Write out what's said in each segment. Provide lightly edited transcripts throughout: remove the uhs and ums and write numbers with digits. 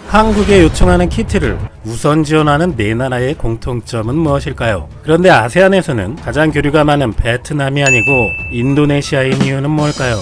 한국에 요청하는 키트를 우선 지원하는 네 나라의 공통점은 무엇일까요? 그런데 아세안에서는 가장 교류가 많은 베트남이 아니고 인도네시아인 이유는 뭘까요?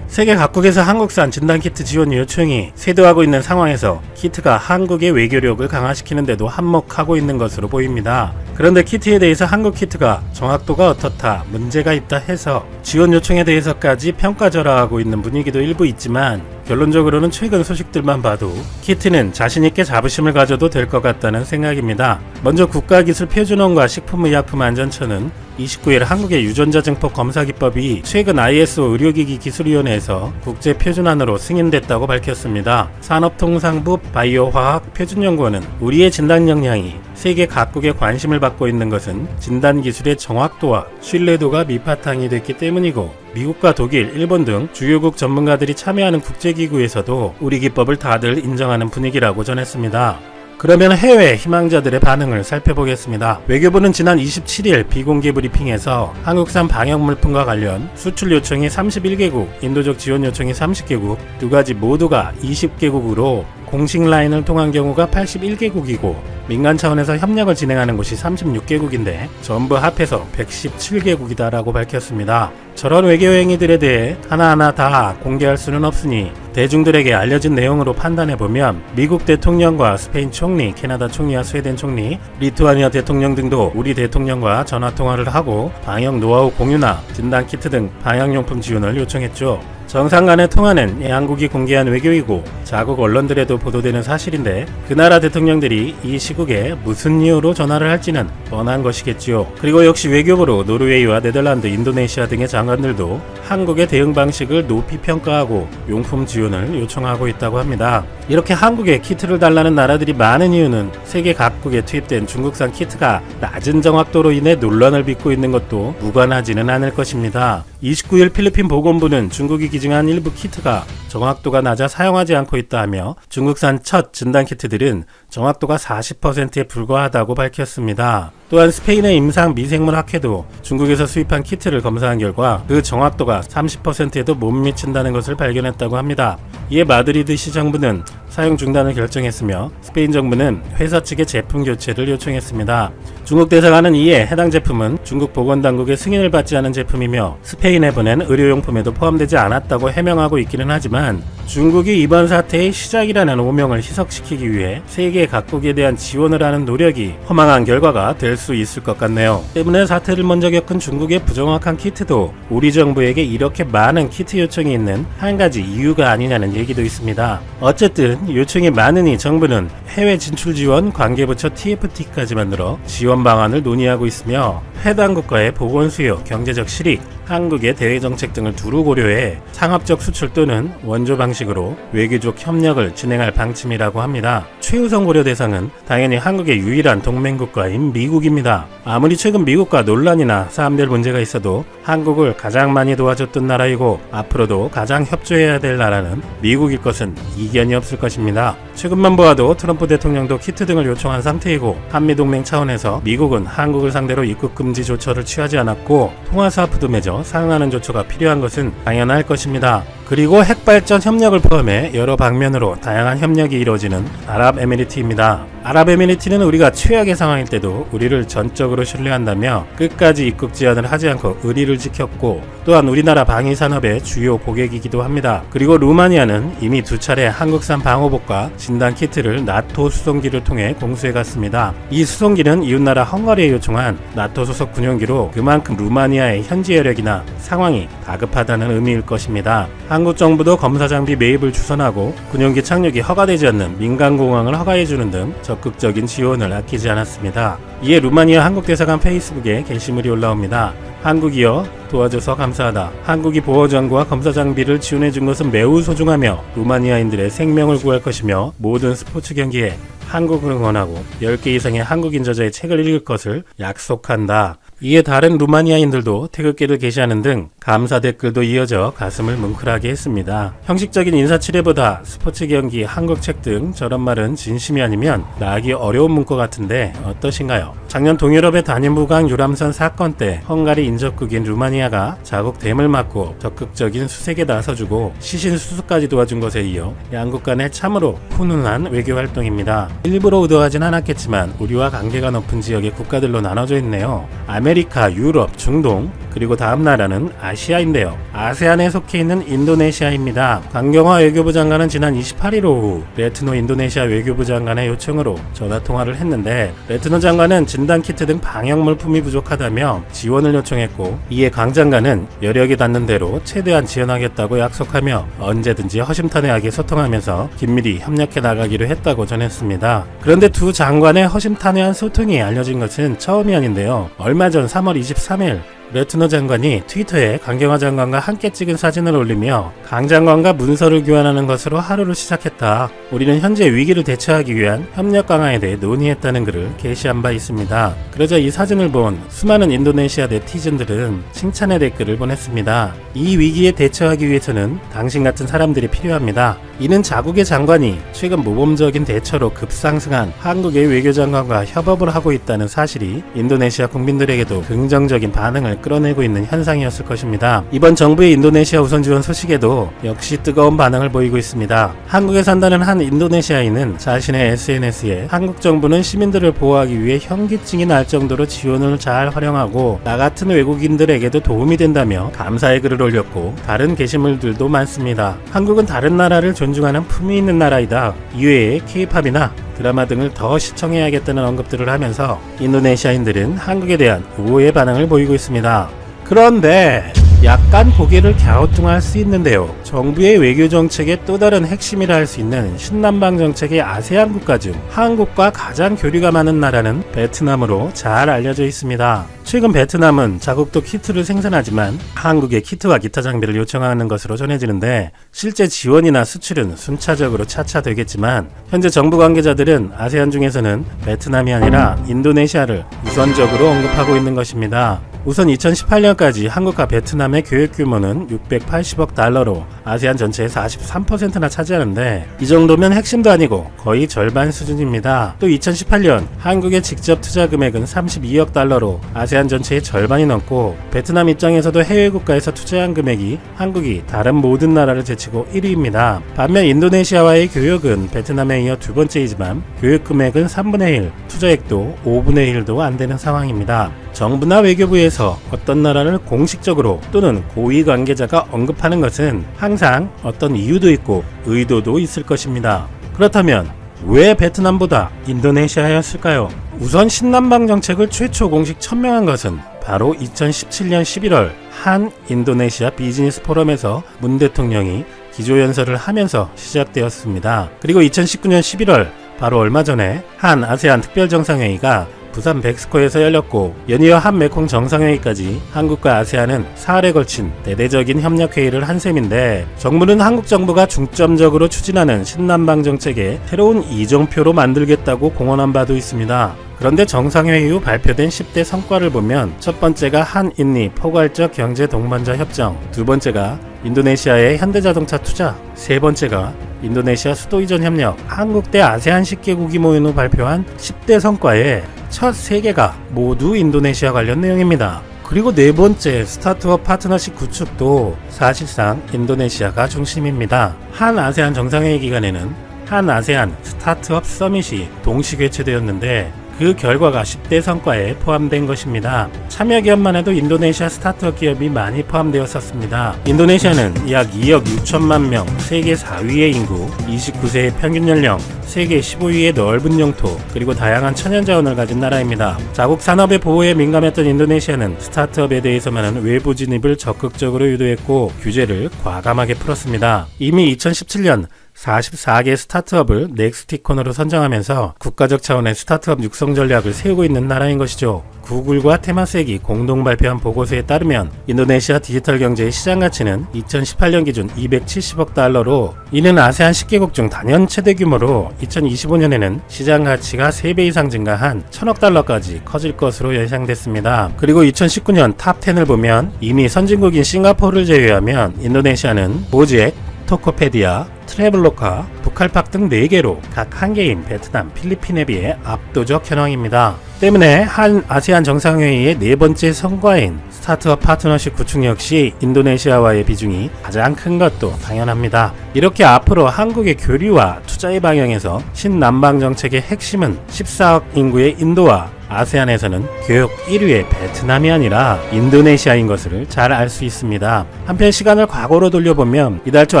세계 각국에서 한국산 진단키트 지원 요청이 쇄도하고 있는 상황에서 키트가 한국의 외교력을 강화시키는 데도 한몫하고 있는 것으로 보입니다. 그런데 키트에 대해서 한국 키트가 정확도가 어떻다, 문제가 있다 해서 지원 요청에 대해서까지 평가절하하고 있는 분위기도 일부 있지만 결론적으로는 최근 소식들만 봐도 키트는 자신있게 자부심을 가져도 될 것 같다는 생각입니다. 먼저 국가기술표준원과 식품의약품안전처는 29일 한국의 유전자증폭 검사기법이 최근 ISO 의료기기 기술위원회에서 국제표준안으로 승인됐다고 밝혔습니다. 산업통상부 바이오화학표준연구원은 우리의 진단 역량이 세계 각국의 관심을 받고 있는 것은 진단기술의 정확도와 신뢰도가 밑바탕이 됐기 때문이고 미국과 독일, 일본 등 주요국 전문가들이 참여하는 국제기구에서도 우리 기법을 다들 인정하는 분위기라고 전했습니다. 그러면 해외 희망자들의 반응을 살펴보겠습니다. 외교부는 지난 27일 비공개 브리핑에서 한국산 방역물품과 관련 수출 요청이 31개국, 인도적 지원 요청이 30개국, 두 가지 모두가 20개국으로 공식 라인을 통한 경우가 81개국이고 민간 차원에서 협력을 진행하는 곳이 36개국인데 전부 합해서 117개국이다라고 밝혔습니다. 저런 외교 행위들에 대해 하나하나 다 공개할 수는 없으니 대중들에게 알려진 내용으로 판단해보면 미국 대통령과 스페인 총리, 캐나다 총리와 스웨덴 총리, 리투아니아 대통령 등도 우리 대통령과 전화통화를 하고 방역 노하우 공유나 진단키트 등 방역용품 지원을 요청했죠. 정상 간의 통화는 양국이 공개한 외교이고 자국 언론들에도 보도되는 사실인데 그 나라 대통령들이 이 시국에 무슨 이유로 전화를 할지는 뻔한 것이겠지요. 그리고 역시 외교부로 노르웨이와 네덜란드, 인도네시아 등의 장관들도 한국의 대응 방식을 높이 평가하고 용품 지원을 요청하고 있다고 합니다. 이렇게 한국에 키트를 달라는 나라들이 많은 이유는 세계 각국에 투입된 중국산 키트가 낮은 정확도로 인해 논란을 빚고 있는 것도 무관하지는 않을 것입니다. 29일 필리핀 보건부는 중국이 기증한 일부 키트가 정확도가 낮아 사용하지 않고 있다 하며 중국산 첫 진단키트들은 정확도가 40%에 불과하다고 밝혔습니다. 또한 스페인의 임상 미생물 학회도 중국에서 수입한 키트를 검사한 결과 그 정확도가 30%에도 못 미친다는 것을 발견했다고 합니다. 이에 마드리드 시정부는 사용 중단을 결정했으며 스페인 정부는 회사 측의 제품 교체를 요청했습니다. 중국 대사관은 이에 해당 제품은 중국 보건당국의 승인을 받지 않은 제품이며 스페인에 보낸 의료용품에도 포함되지 않았다고 해명하고 있기는 하지만 중국이 이번 사태의 시작이라는 오명을 희석시키기 위해 세계 각국에 대한 지원을 하는 노력이 허망한 결과가 될 수 있을 것 같네요. 때문에 사태를 먼저 겪은 중국의 부정확한 키트도 우리 정부에게 이렇게 많은 키트 요청이 있는 한 가지 이유가 아니냐는 얘기도 있습니다. 어쨌든 요청이 많으니 정부는 해외 진출 지원 관계부처 TFT까지 만들어 지원 방안을 논의하고 있으며 해당 국가의 보건 수요, 경제적 실익, 한국의 대외 정책 등을 두루 고려해 상업적 수출 또는 원조 방식으로 외교적 협력을 진행할 방침이라고 합니다. 최우선 고려 대상은 당연히 한국의 유일한 동맹국가인 미국입니다. 아무리 최근 미국과 논란이나 사안별 문제가 있어도 한국을 가장 많이 도와줬던 나라이고 앞으로도 가장 협조해야 될 나라는 미국일 것은 이견이 없을 것입니다. 최근만 보아도 트럼프 대통령도 키트 등을 요청한 상태이고 한미동맹 차원에서 미국은 한국을 상대로 입국 금지 조처를 취하지 않았고 통화사업도 맺어 상응하는 조처가 필요한 것은 당연할 것입니다. 그리고 핵발전 협력을 포함해 여러 방면으로 다양한 협력이 이루어지는 아랍에미리트입니다. 아랍에미리트는 우리가 최악의 상황일 때도 우리를 전적으로 신뢰한다며 끝까지 입국 제한을 하지 않고 의리를 지켰고 또한 우리나라 방위산업의 주요 고객이기도 합니다. 그리고 루마니아는 이미 2차례 한국산 방호복과 진단키트를 나토 수송기를 통해 공수해갔습니다. 이 수송기는 이웃나라 헝가리에 요청한 나토 소속 군용기로 그만큼 루마니아의 현지 여력이나 상황이 다급하다는 의미일 것입니다. 한국 정부도 검사 장비 매입을 주선하고 군용기 착륙이 허가되지 않는 민간공항을 허가해주는 등 적극적인 지원을 아끼지 않았습니다. 이에 루마니아 한국대사관 페이스북에 게시물이 올라옵니다. 한국이여 도와줘서 감사하다. 한국이 보호장구와 검사 장비를 지원해준 것은 매우 소중하며 루마니아인들의 생명을 구할 것이며 모든 스포츠 경기에 한국을 응원하고 10개 이상의 한국인 저자의 책을 읽을 것을 약속한다. 이에 다른 루마니아인들도 태극기를 게시하는 등 감사 댓글도 이어져 가슴을 뭉클하게 했습니다. 형식적인 인사치레보다 스포츠 경기, 한국 책 등 저런 말은 진심이 아니면 나기 어려운 문구 같은데 어떠신가요? 작년 동유럽의 단임무강 유람선 사건 때 헝가리 인접국인 루마니아가 자국 댐을 막고 적극적인 수색에 나서주고 시신 수수까지 도와준 것에 이어 양국 간의 참으로 훈훈한 외교 활동입니다. 일부러 의도하진 않았겠지만 우리와 관계가 높은 지역의 국가들로 나눠져 있네요. 아메리카, 유럽, 중동, 그리고 다음 나라는 아시아인데요. 아세안에 속해 있는 인도네시아입니다. 강경화 외교부 장관은 지난 28일 오후 레트노 인도네시아 외교부 장관의 요청으로 전화통화를 했는데 레트노 장관은 진단키트 등 방역물품이 부족하다며 지원을 요청했고 이에 강 장관은 여력이 닿는 대로 최대한 지원하겠다고 약속하며 언제든지 허심탄회하게 소통하면서 긴밀히 협력해 나가기로 했다고 전했습니다. 그런데 두 장관의 허심탄회한 소통이 알려진 것은 처음이 아닌데요. 얼마 전 3월 23일 레트노 장관이 트위터에 강경화 장관과 함께 찍은 사진을 올리며 강 장관과 문서를 교환하는 것으로 하루를 시작했다. 우리는 현재 위기를 대처하기 위한 협력 강화에 대해 논의했다는 글을 게시한 바 있습니다. 그러자 이 사진을 본 수많은 인도네시아 네티즌들은 칭찬의 댓글을 보냈습니다. 이 위기에 대처하기 위해서는 당신 같은 사람들이 필요합니다. 이는 자국의 장관이 최근 모범적인 대처로 급상승한 한국의 외교장관과 협업을 하고 있다는 사실이 인도네시아 국민들에게도 긍정적인 반응을 끌어내고 있는 현상이었을 것입니다. 이번 정부의 인도네시아 우선 지원 소식에도 역시 뜨거운 반응을 보이고 있습니다. 한국에 산다는 한 인도네시아인은 자신의 SNS에 한국 정부는 시민들을 보호하기 위해 현기증이 날 정도로 지원을 잘 활용하고 나 같은 외국인들에게도 도움이 된다며 감사의 글을 올렸고 다른 게시물들도 많습니다. 한국은 다른 나라를 존중하는 품위 있는 나라이다. 이외에 K-팝이나 드라마 등을 더 시청해야겠다는 언급들을 하면서 인도네시아인들은 한국에 대한 우호의 반응을 보이고 있습니다. 그런데 약간 고개를 갸우뚱할 수 있는데요. 정부의 외교 정책의 또 다른 핵심이라 할 수 있는 신남방 정책의 아세안 국가 중 한국과 가장 교류가 많은 나라는 베트남으로 잘 알려져 있습니다. 최근 베트남은 자국도 키트를 생산하지만 한국에 키트와 기타 장비를 요청하는 것으로 전해지는데 실제 지원이나 수출은 순차적으로 차차 되겠지만 현재 정부 관계자들은 아세안 중에서는 베트남이 아니라 인도네시아를 우선적으로 언급하고 있는 것입니다. 우선 2018년까지 한국과 베트남의 교역 규모는 680억 달러로 아세안 전체의 43%나 차지하는데 이 정도면 핵심도 아니고 거의 절반 수준입니다. 또 2018년 한국의 직접 투자 금액은 32억 달러로 아세안 전체의 절반이 넘고 베트남 입장에서도 해외 국가에서 투자한 금액이 한국이 다른 모든 나라를 제치고 1위입니다. 반면 인도네시아와의 교역은 베트남에 이어 두 번째이지만 교역 금액은 3분의 1, 투자액도 5분의 1도 안 되는 상황입니다. 정부나 외교부에서 어떤 나라를 공식적으로 또는 고위 관계자가 언급하는 것은 항상 어떤 이유도 있고 의도도 있을 것입니다. 그렇다면 왜 베트남보다 인도네시아였을까요? 우선 신남방 정책을 최초 공식 천명한 것은 바로 2017년 11월 한 인도네시아 비즈니스 포럼에서 문 대통령이 기조연설을 하면서 시작되었습니다. 그리고 2019년 11월 바로 얼마 전에 한 아세안 특별정상회의가 부산 백스코에서 열렸고 연이어 한 메콩 정상회의까지 한국과 아세안은 사흘에 걸친 대대적인 협력회의를 한 셈인데 정부는 한국 정부가 중점적으로 추진하는 신남방 정책에 새로운 이정표로 만들겠다고 공언한 바도 있습니다. 그런데 정상회의 후 발표된 10대 성과를 보면 첫 번째가 한인리 포괄적 경제 동반자 협정, 두 번째가 인도네시아의 현대자동차 투자, 세 번째가 인도네시아 수도 이전 협력, 한국 대 아세안 10개국이 모인 후 발표한 10대 성과에 첫 3개가 모두 인도네시아 관련 내용입니다. 그리고 네 번째 스타트업 파트너십 구축도 사실상 인도네시아가 중심입니다. 한 아세안 정상회의 기간에는 한 아세안 스타트업 서밋이 동시 개최되었는데 그 결과가 10대 성과에 포함된 것입니다. 참여 기업만 해도 인도네시아 스타트업 기업이 많이 포함되었었습니다. 인도네시아는 약 2억 6천만 명, 세계 4위의 인구, 29세의 평균 연령, 세계 15위의 넓은 영토, 그리고 다양한 천연자원을 가진 나라입니다. 자국 산업의 보호에 민감했던 인도네시아는 스타트업에 대해서만은 외부 진입을 적극적으로 유도했고 규제를 과감하게 풀었습니다. 이미 2017년 44개 스타트업을 넥스티콘으로 선정하면서 국가적 차원의 스타트업 육성 전략을 세우고 있는 나라인 것이죠. 구글과 테마섹이 공동 발표한 보고서에 따르면 인도네시아 디지털 경제의 시장 가치는 2018년 기준 270억 달러로 이는 아세안 10개국 중 단연 최대 규모로 2025년에는 시장 가치가 3배 이상 증가한 1000억 달러까지 커질 것으로 예상됐습니다. 그리고 2019년 탑 10을 보면 이미 선진국인 싱가포르를 제외하면 인도네시아는 모지액, 토코페디아, 트래블로카, 북칼팍 등 4개로 각 1개인 베트남, 필리핀에 비해 압도적 현황입니다. 때문에 한 아세안 정상회의의 4번째 성과인 스타트업 파트너십 구축 역시 인도네시아와의 비중이 가장 큰 것도 당연합니다. 이렇게 앞으로 한국의 교류와 투자의 방향에서 신남방 정책의 핵심은 14억 인구의 인도와 아세안에서는 교육 1위의 베트남이 아니라 인도네시아인 것을 잘 알 수 있습니다. 한편 시간을 과거로 돌려보면 이달 초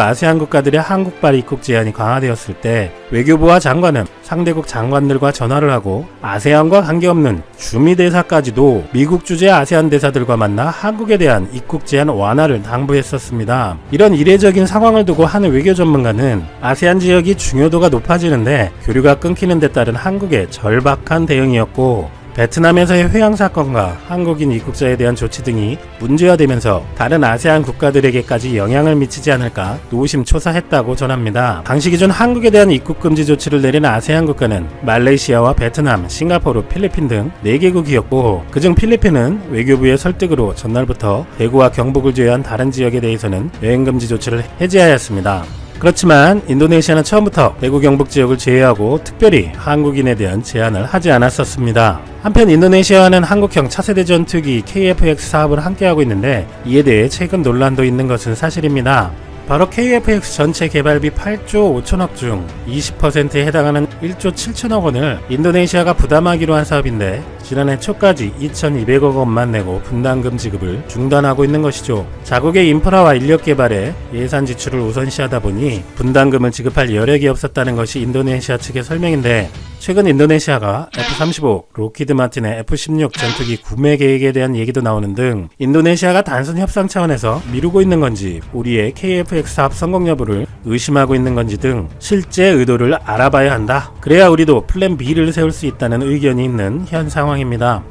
아세안 국가들의 한국발 입국 제한이 강화되었을 때 외교부와 장관은 상대국 장관들과 전화를 하고 아세안과 관계없는 주미 대사까지도 미국 주재 아세안 대사들과 만나 한국에 대한 입국 제한 완화를 당부했었습니다. 이런 이례적인 상황을 두고 한 외교 전문가는 아세안 지역이 중요도가 높아지는데 교류가 끊기는 데 따른 한국의 절박한 대응이었고 베트남에서의 회항 사건과 한국인 입국자에 대한 조치 등이 문제화되면서 다른 아세안 국가들에게까지 영향을 미치지 않을까 노심초사했다고 전합니다. 당시 기준 한국에 대한 입국 금지 조치를 내린 아세안 국가는 말레이시아와 베트남, 싱가포르, 필리핀 등 4개국이었고 그중 필리핀은 외교부의 설득으로 전날부터 대구와 경북을 제외한 다른 지역에 대해서는 여행 금지 조치를 해제하였습니다. 그렇지만 인도네시아는 처음부터 대구 경북 지역을 제외하고 특별히 한국인에 대한 제한을 하지 않았었습니다. 한편 인도네시아와는 한국형 차세대 전투기 KF-X 사업을 함께하고 있는데 이에 대해 최근 논란도 있는 것은 사실입니다. 바로 KF-X 전체 개발비 8조 5천억 중 20%에 해당하는 1조 7천억 원을 인도네시아가 부담하기로 한 사업인데 지난해 초까지 2,200억 원만 내고 분담금 지급을 중단하고 있는 것이죠. 자국의 인프라와 인력 개발에 예산 지출을 우선시하다 보니 분담금을 지급할 여력이 없었다는 것이 인도네시아 측의 설명인데 최근 인도네시아가 F-35, 로키드 마틴의 F-16 전투기 구매 계획에 대한 얘기도 나오는 등 인도네시아가 단순 협상 차원에서 미루고 있는 건지 우리의 KF-X 사업 성공 여부를 의심하고 있는 건지 등 실제 의도를 알아봐야 한다. 그래야 우리도 플랜 B를 세울 수 있다는 의견이 있는 현 상황입니다.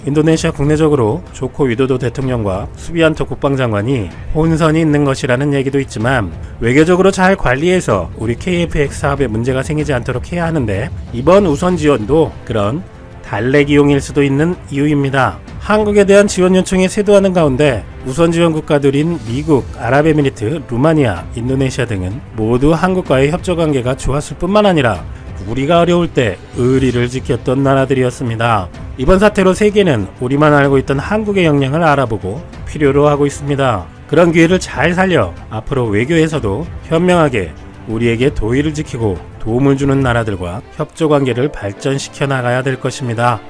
인도네시아 국내적으로 조코 위도도 대통령과 수비안토 국방장관이 혼선이 있는 것이라는 얘기도 있지만 외교적으로 잘 관리해서 우리 KF-X 사업에 문제가 생기지 않도록 해야 하는데 이번 우선 지원도 그런 달래기용일 수도 있는 이유입니다. 한국에 대한 지원 요청이 쇄도하는 가운데 우선 지원 국가들인 미국, 아랍에미리트, 루마니아, 인도네시아 등은 모두 한국과의 협조 관계가 좋았을 뿐만 아니라 우리가 어려울 때 의리를 지켰던 나라들이었습니다. 이번 사태로 세계는 우리만 알고 있던 한국의 역량을 알아보고 필요로 하고 있습니다. 그런 기회를 잘 살려 앞으로 외교에서도 현명하게 우리에게 도의를 지키고 도움을 주는 나라들과 협조 관계를 발전시켜 나가야 될 것입니다.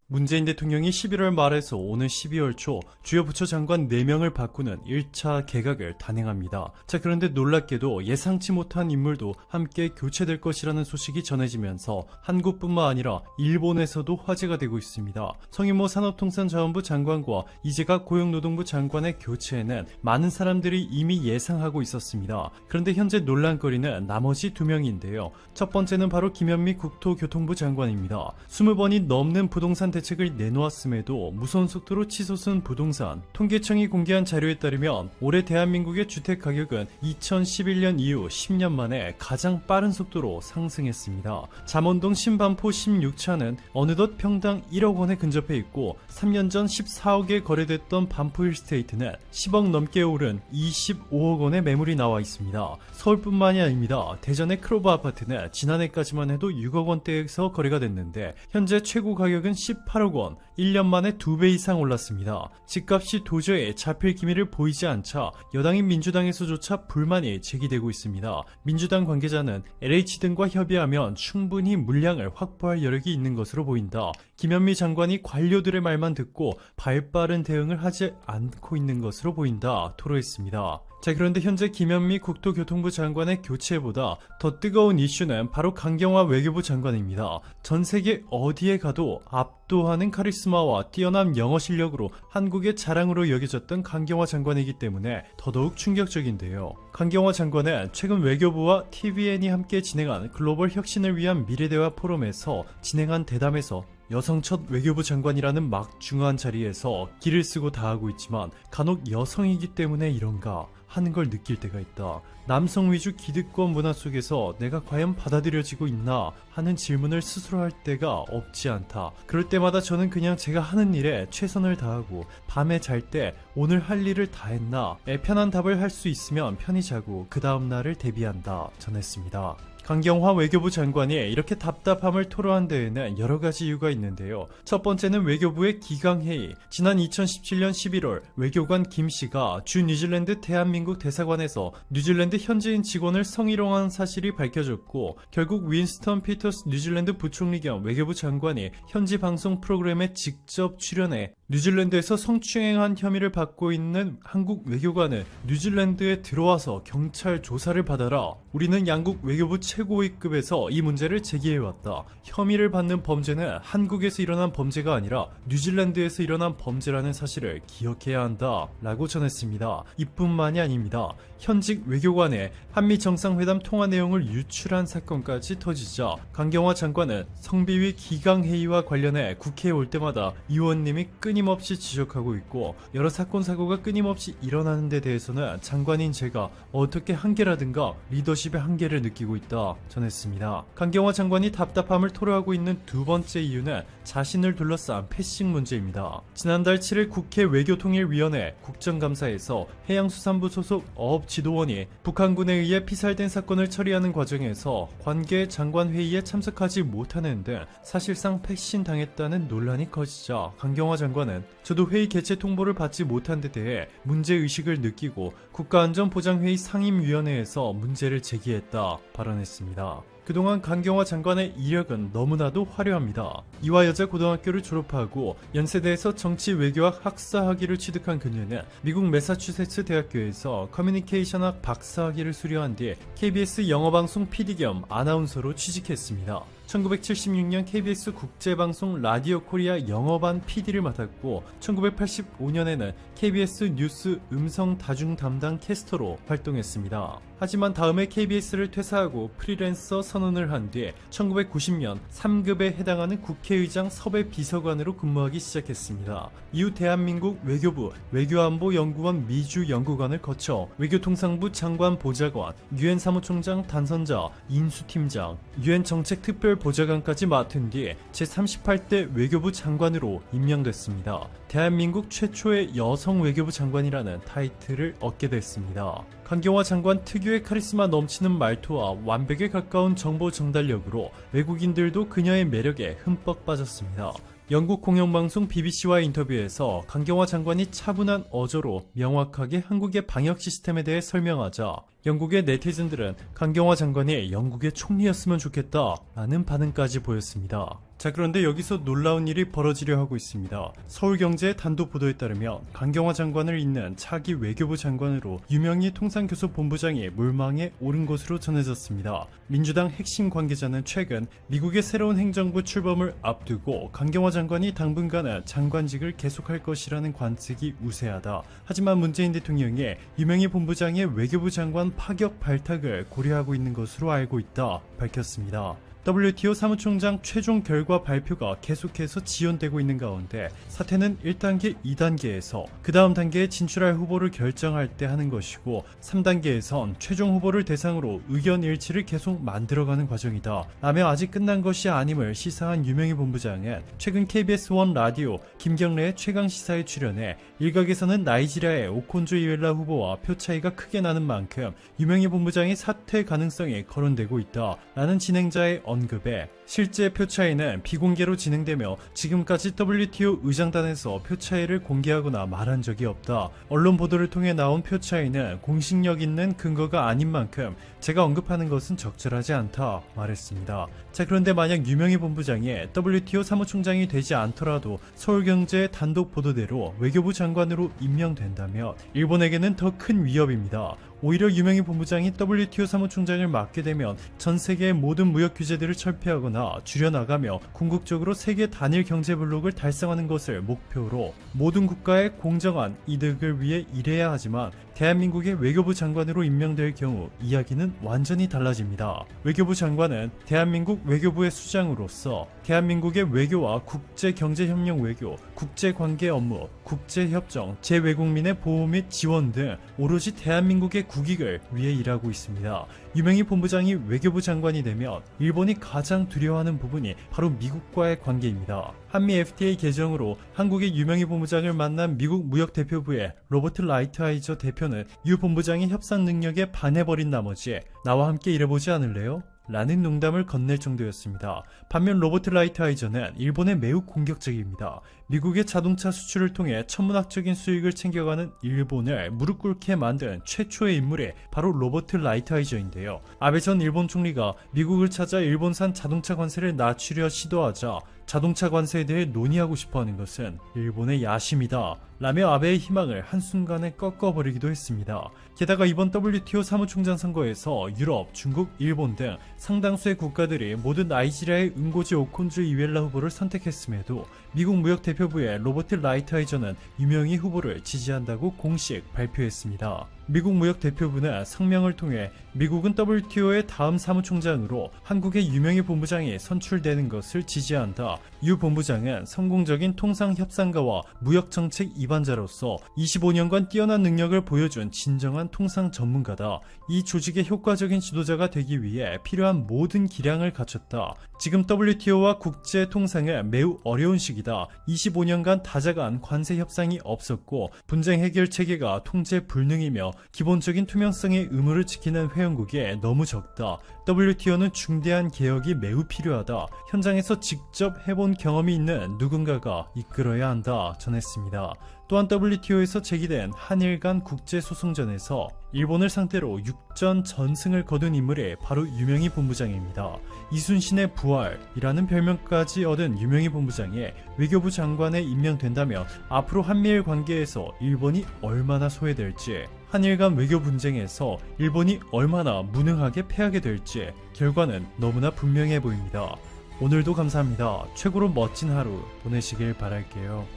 문재인 대통령이 11월 말에서 오는 12월 초 주요 부처 장관 4명을 바꾸는 1차 개각을 단행합니다. 그런데 놀랍게도 예상치 못한 인물도 함께 교체될 것이라는 소식이 전해지면서 한국뿐만 아니라 일본에서도 화제가 되고 있습니다. 성인모 산업통상자원부 장관과 이재갑 고용노동부 장관의 교체에는 많은 사람들이 이미 예상하고 있었습니다. 그런데 현재 논란거리는 나머지 2명인데요. 첫 번째는 바로 김현미 국토교통부 장관입니다. 20번이 넘는 부동산 대책을 내놓았음에도 무서운 속도로 치솟은 부동산. 통계청이 공개한 자료에 따르면 올해 대한민국의 주택 가격은 2011년 이후 10년 만에 가장 빠른 속도로 상승했습니다. 잠원동 신반포 16차는 어느덧 평당 1억 원에 근접해 있고 3년 전 14억에 거래됐던 반포 힐스테이트는 10억 넘게 오른 25억 원의 매물이 나와 있습니다. 서울뿐만이 아닙니다. 대전의 크로버 아파트는 지난해까지만 해도 6억 원대에서 거래가 됐는데 현재 최고 가격은 18억 원, 1년 만에 2배 이상 올랐습니다. 집값이 도저히 잡힐 기미를 보이지 않자 여당인 민주당에서조차 불만이 제기되고 있습니다. 민주당 관계자는 LH 등과 협의하면 충분히 물량을 확보할 여력이 있는 것으로 보인다. 김현미 장관이 관료들의 말만 듣고 발빠른 대응을 하지 않고 있는 것으로 보인다 토로했습니다. 자, 그런데 현재 김현미 국토교통부 장관의 교체보다 더 뜨거운 이슈는 바로 강경화 외교부 장관입니다. 전 세계 어디에 가도 압도하는 카리스마와 뛰어난 영어 실력으로 한국의 자랑으로 여겨졌던 강경화 장관이기 때문에 더더욱 충격적인데요. 강경화 장관은 최근 외교부와 TVN이 함께 진행한 글로벌 혁신을 위한 미래대화 포럼에서 진행한 대담에서 여성 첫 외교부 장관이라는 막중한 자리에서 기를 쓰고 다하고 있지만 간혹 여성이기 때문에 이런가 하는 걸 느낄 때가 있다. 남성 위주 기득권 문화 속에서 내가 과연 받아들여지고 있나 하는 질문을 스스로 할 때가 없지 않다. 그럴 때마다 저는 그냥 제가 하는 일에 최선을 다하고 밤에 잘 때 오늘 할 일을 다 했나 편한 답을 할 수 있으면 편히 자고 그 다음 날을 대비한다 전했습니다. 강경화 외교부 장관이 이렇게 답답함을 토로한 데에는 여러 가지 이유가 있는데요. 첫 번째는 외교부의 기강회의. 지난 2017년 11월 외교관 김 씨가 주 뉴질랜드 대한민국 대사관에서 뉴질랜드 현지인 직원을 성희롱한 사실이 밝혀졌고 결국 윈스턴 피터스 뉴질랜드 부총리 겸 외교부 장관이 현지 방송 프로그램에 직접 출연해 뉴질랜드에서 성추행한 혐의를 받고 있는 한국 외교관은 뉴질랜드에 들어와서 경찰 조사를 받아라. 우리는 양국 외교부 최고위급에서 이 문제를 제기해왔다. 혐의를 받는 범죄는 한국에서 일어난 범죄가 아니라 뉴질랜드에서 일어난 범죄라는 사실을 기억해야 한다. 라고 전했습니다. 이뿐만이 아닙니다. 현직 외교관의 한미 정상회담 통화 내용을 유출한 사건까지 터지자 강경화 장관은 성비위 기강회의와 관련해 국회에 올 때마다 의원님이 끊임없이 지적하고 있고 여러 사건 사고가 끊임없이 일어나는 데 대해서는 장관인 제가 어떻게 한계라든가 리더십의 한계를 느끼고 있다 전했습니다. 강경화 장관이 답답함을 토로하고 있는 두 번째 이유는 자신을 둘러싼 패싱 문제입니다. 지난달 7일 국회 외교통일위원회 국정감사에서 해양수산부 소속 어업지도원이 북한군에 의해 피살된 사건을 처리하는 과정에서 관계 장관 회의에 참석하지 못하는 등 사실상 패싱 당했다는 논란이 커지자 강경화 장관은 저도 회의 개최 통보를 받지 못한 데 대해 문제의식을 느끼고 국가안전보장회의 상임위원회에서 문제를 제기했다 발언했습니다. 그동안 강경화 장관의 이력은 너무나도 화려합니다. 이화여자고등학교를 졸업하고 연세대에서 정치외교학 학사학위를 취득한 그녀는 미국 매사추세츠 대학교에서 커뮤니케이션학 박사학위를 수료한 뒤 KBS 영어방송 PD 겸 아나운서로 취직했습니다. 1976년 KBS 국제방송 라디오 코리아 영어반 PD를 맡았고 1985년에는 KBS 뉴스 음성 다중 담당 캐스터로 활동했습니다. 하지만 다음에 KBS를 퇴사하고 프리랜서 선언을 한 뒤 1990년 3급에 해당하는 국회의장 섭외 비서관으로 근무하기 시작했습니다. 이후 대한민국 외교부 외교안보연구원 미주 연구관을 거쳐 외교통상부 장관 보좌관, 유엔 사무총장 단선자, 인수팀장, 유엔 정책특별보좌관까지 맡은 뒤 제38대 외교부 장관으로 임명됐습니다. 대한민국 최초의 여성 외교부 장관이라는 타이틀을 얻게 됐습니다. 강경화 장관 특유의 카리스마 넘치는 말투와 완벽에 가까운 정보 전달력으로 외국인들도 그녀의 매력에 흠뻑 빠졌습니다. 영국 공영방송 BBC와의 인터뷰에서 강경화 장관이 차분한 어조로 명확하게 한국의 방역 시스템에 대해 설명하자 영국의 네티즌들은 강경화 장관이 영국의 총리였으면 좋겠다 라는 반응까지 보였습니다. 자, 그런데 여기서 놀라운 일이 벌어지려 하고 있습니다. 서울경제의 단독 보도에 따르면 강경화 장관을 잇는 차기 외교부 장관으로 유명희 통상교섭본부장이 물망에 오른 것으로 전해졌습니다. 민주당 핵심 관계자는 최근 미국의 새로운 행정부 출범을 앞두고 강경화 장관이 당분간은 장관직을 계속할 것이라는 관측이 우세하다. 하지만 문재인 대통령이 유명희 본부장의 외교부 장관 파격 발탁을 고려하고 있는 것으로 알고 있다 밝혔습니다. WTO 사무총장 최종 결과 발표가 계속해서 지연되고 있는 가운데 사태는 1단계, 2단계에서 그 다음 단계에 진출할 후보를 결정할 때 하는 것이고 3단계에선 최종 후보를 대상으로 의견 일치를 계속 만들어가는 과정이다 라며 아직 끝난 것이 아님을 시사한 유명희 본부장은 최근 KBS1 라디오 김경래의 최강시사에 출연해 일각에서는 나이지리아의 오콘조 이웰라 후보와 표 차이가 크게 나는 만큼 유명희 본부장의 사퇴 가능성이 거론되고 있다 라는 진행자의 언급해 실제 표 차이는 비공개로 진행되며 지금까지 WTO 의장단에서 표 차이를 공개하거나 말한 적이 없다. 언론 보도를 통해 나온 표 차이는 공식력 있는 근거가 아닌 만큼 제가 언급하는 것은 적절하지 않다 말했습니다. 자, 그런데 만약 유명희 본부장이 WTO 사무총장이 되지 않더라도 서울경제의 단독 보도대로 외교부 장관으로 임명된다면 일본에게는 더 큰 위협입니다. 오히려 유명희 본부장이 WTO 사무총장을 맡게 되면 전 세계의 모든 무역 규제들을 철폐하거나 줄여나가며 궁극적으로 세계 단일 경제 블록을 달성하는 것을 목표로 모든 국가의 공정한 이득을 위해 일해야 하지만 대한민국의 외교부 장관으로 임명될 경우 이야기는 완전히 달라집니다. 외교부 장관은 대한민국 외교부의 수장으로서 대한민국의 외교와 국제경제협력 외교, 국제관계 업무, 국제협정, 제외국민의 보호 및 지원 등 오로지 대한민국의 국익을 위해 일하고 있습니다. 유명희 본부장이 외교부 장관이 되면 일본이 가장 두려워하는 부분이 바로 미국과의 관계입니다. 한미 FTA 개정으로 한국의 유명희 본부장을 만난 미국 무역대표부의 로버트 라이트하이저 대표는 유 본부장의 협상 능력에 반해버린 나머지 나와 함께 일해보지 않을래요? 라는 농담을 건넬 정도였습니다. 반면 로버트 라이트하이저는 일본에 매우 공격적입니다. 미국의 자동차 수출을 통해 천문학적인 수익을 챙겨가는 일본을 무릎 꿇게 만든 최초의 인물이 바로 로버트 라이트하이저인데요. 아베 전 일본 총리가 미국을 찾아 일본산 자동차 관세를 낮추려 시도하자 자동차 관세에 대해 논의하고 싶어하는 것은 일본의 야심이다 라며 아베의 희망을 한순간에 꺾어버리기도 했습니다. 게다가 이번 WTO 사무총장 선거에서 유럽, 중국, 일본 등 상당수의 국가들이 모두 나이지리아의 응고지 오콘주 이웰라 후보를 선택했음에도 미국 무역대표부의 로버트 라이트하이저는 유명희 후보를 지지한다고 공식 발표했습니다. 미국 무역대표부는 성명을 통해 미국은 WTO의 다음 사무총장으로 한국의 유명희 본부장이 선출되는 것을 지지한다. 유 본부장은 성공적인 통상협상가와 무역정책 이반자로서 25년간 뛰어난 능력을 보여준 진정한 통상 전문가다. 이 조직의 효과적인 지도자가 되기 위해 필요한 모든 기량을 갖췄다. 지금 WTO와 국제 통상은 매우 어려운 시기다. 25년간 다자간 관세 협상이 없었고 분쟁 해결 체계가 통제 불능이며 기본적인 투명성의 의무를 지키는 회원국이 너무 적다. WTO는 중대한 개혁이 매우 필요하다. 현장에서 직접 해본 경험이 있는 누군가가 이끌어야 한다 전했습니다. 또한 WTO에서 제기된 한일 간 국제소송전에서 일본을 상대로 6전 전승을 거둔 인물이 바로 유명희 본부장입니다. 이순신의 부활이라는 별명까지 얻은 유명희 본부장이 외교부 장관에 임명된다면 앞으로 한미일 관계에서 일본이 얼마나 소외될지, 한일 간 외교 분쟁에서 일본이 얼마나 무능하게 패하게 될지 결과는 너무나 분명해 보입니다. 오늘도 감사합니다. 최고로 멋진 하루 보내시길 바랄게요.